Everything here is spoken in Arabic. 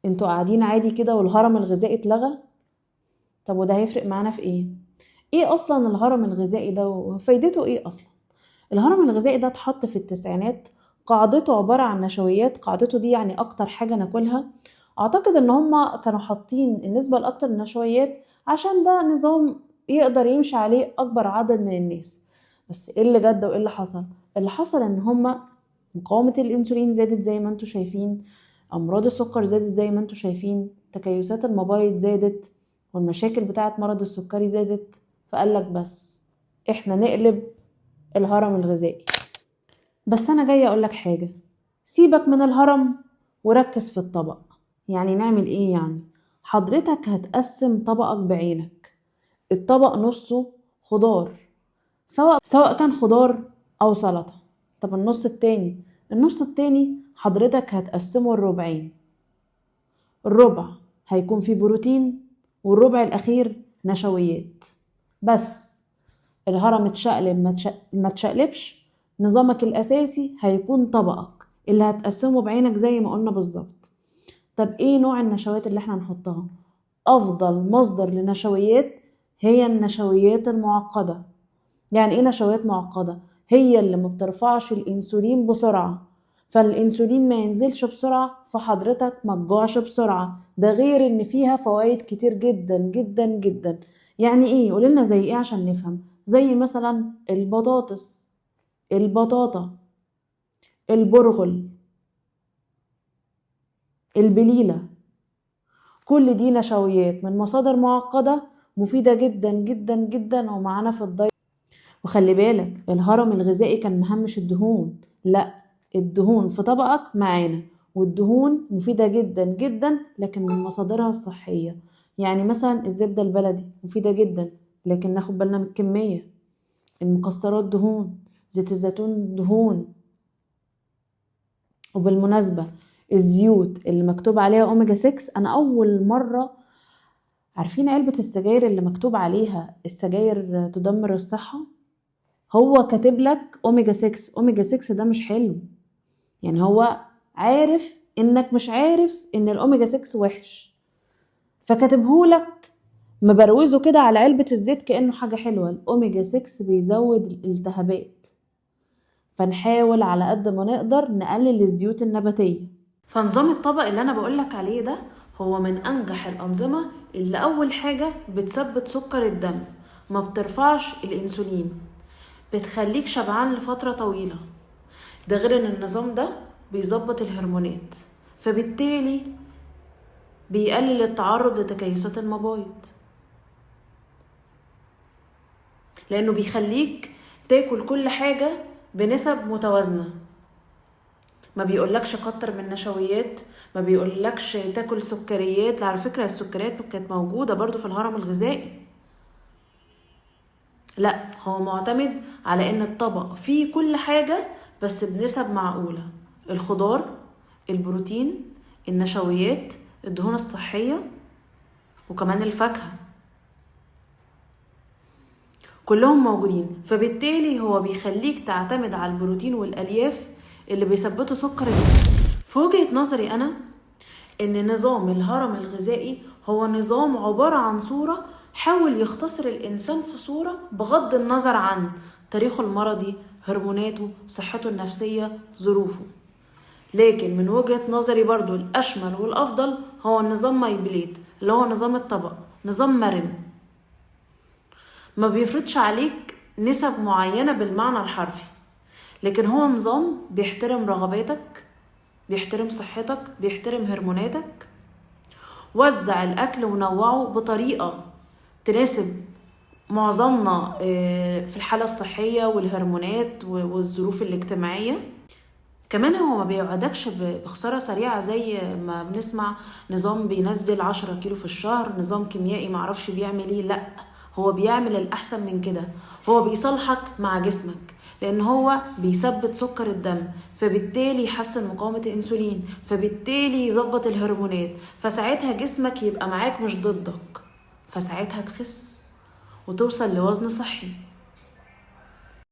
انتوا قاعدين عادي كده والهرم الغذائي اتلغى؟ طب وده هيفرق معانا في ايه؟ ايه اصلا الهرم الغذائي ده وفايدته ايه اصلا؟ الهرم الغذائي ده اتحط في التسعينات، قاعدته عبارة عن نشويات. قاعدته دي يعني اكتر حاجة ناكلها. اعتقد ان هما كانوا حاطين النسبة الاكتر النشويات عشان ده نظام يقدر يمشي عليه اكبر عدد من الناس. بس ايه اللي جد وايه اللي حصل؟ اللي حصل ان هما مقاومة الانسولين زادت زي ما انتوا شايفين، امراض السكر زادت زي ما انتوا شايفين، تكيسات المبايض زادت، والمشاكل بتاعة مرض السكري زادت. فقالك بس احنا نقلب الهرم الغذائي. بس انا جاية اقولك حاجة، سيبك من الهرم وركز في الطبق. يعني نعمل ايه يعني؟ حضرتك هتقسم طبقك بعينك. الطبق نصه خضار، سواء كان خضار او سلطة. طب النص التاني حضرتك هتقسمه الربعين. الربع هيكون فيه بروتين، والربع الاخير نشويات. بس الهرم اتشقلب ما تشقلبش، نظامك الاساسي هيكون طبقك اللي هتقسمه بعينك زي ما قلنا بالظبط. طب ايه نوع النشويات اللي احنا هنحطها؟ افضل مصدر لنشويات هي النشويات المعقدة. يعني ايه نشويات معقدة؟ هي اللي ما بترفعش الانسولين بسرعة، فالانسولين ما ينزلش بسرعة، فحضرتك ما تجوعش بسرعة. ده غير ان فيها فوائد كتير جدا جدا جدا. يعني ايه؟ قولنا زي ايه عشان نفهم. زي مثلا البطاطس، البطاطا، البرغل، البليلة. كل دي نشويات من مصادر معقدة مفيدة جدا جدا جدا ومعانا في الدايت. وخلي بالك الهرم الغذائي كان مهمش الدهون، لا، الدهون في طبقك معانا، والدهون مفيدة جدا جدا لكن من مصادرها الصحية. يعني مثلا الزبدة البلدي مفيدة جدا لكن ناخد بالنا من الكمية. المكسرات دهون، زيت الزيتون دهون. وبالمناسبة الزيوت اللي مكتوب عليها اوميجا 6، انا اول مرة عارفين علبة السجاير اللي مكتوب عليها السجاير تدمر الصحة، هو كاتب لك اوميجا 6. اوميجا 6 ده مش حلو. يعني هو عارف انك مش عارف ان الاوميجا 6 وحش، فكاتبهولك مبروزه كده على علبة الزيت كأنه حاجة حلوة. الاوميجا 6 بيزود الالتهابات، فنحاول على قد ما نقدر نقلل الزيوت النباتية. فنظام الطبق اللي انا بقولك عليه ده هو من انجح الانظمة اللي اول حاجة بتثبت سكر الدم، ما بترفعش الانسولين، بتخليك شبعان لفترة طويلة. ده غير ان النظام ده بيظبط الهرمونات، فبالتالي بيقلل التعرض لتكيسات المبايض، لانه بيخليك تاكل كل حاجة بنسب متوازنة. ما بيقولكش كتر من نشويات، ما بيقولكش تاكل سكريات. على فكرة السكريات كانت موجودة برضو في الهرم الغذائي. لا، هو معتمد على ان الطبق فيه كل حاجة بس بنسب معقولة. الخضار، البروتين، النشويات، الدهون الصحية، وكمان الفاكهة، كلهم موجودين. فبالتالي هو بيخليك تعتمد على البروتين والألياف اللي بيثبتوا سكر الدم. في وجهة نظري أنا إن نظام الهرم الغذائي هو نظام عبارة عن صورة حاول يختصر الإنسان في صورة بغض النظر عن تاريخه المرضي، هرموناته، صحته النفسية، ظروفه. لكن من وجهة نظري برضو الأشمل والأفضل هو النظام ماي بليت، اللي هو نظام الطبق. نظام مرن ما بيفرضش عليك نسب معينة بالمعنى الحرفي، لكن هو نظام بيحترم رغباتك، بيحترم صحتك، بيحترم هرموناتك. وزع الأكل ونوعه بطريقة تناسب معظمنا في الحالة الصحية والهرمونات والظروف الاجتماعية. كمان هو ما بيوعدكش بخسارة سريعة زي ما بنسمع نظام بينزل 10 كيلو في الشهر، نظام كيميائي معرفش بيعمل ايه. لا، هو بيعمل الأحسن من كده. هو بيصالحك مع جسمك، لأن هو بيثبت سكر الدم، فبالتالي يحسن مقاومة الأنسولين، فبالتالي يظبط الهرمونات، فساعتها جسمك يبقى معاك مش ضدك، فساعتها تخس وتوصل لوزن صحي.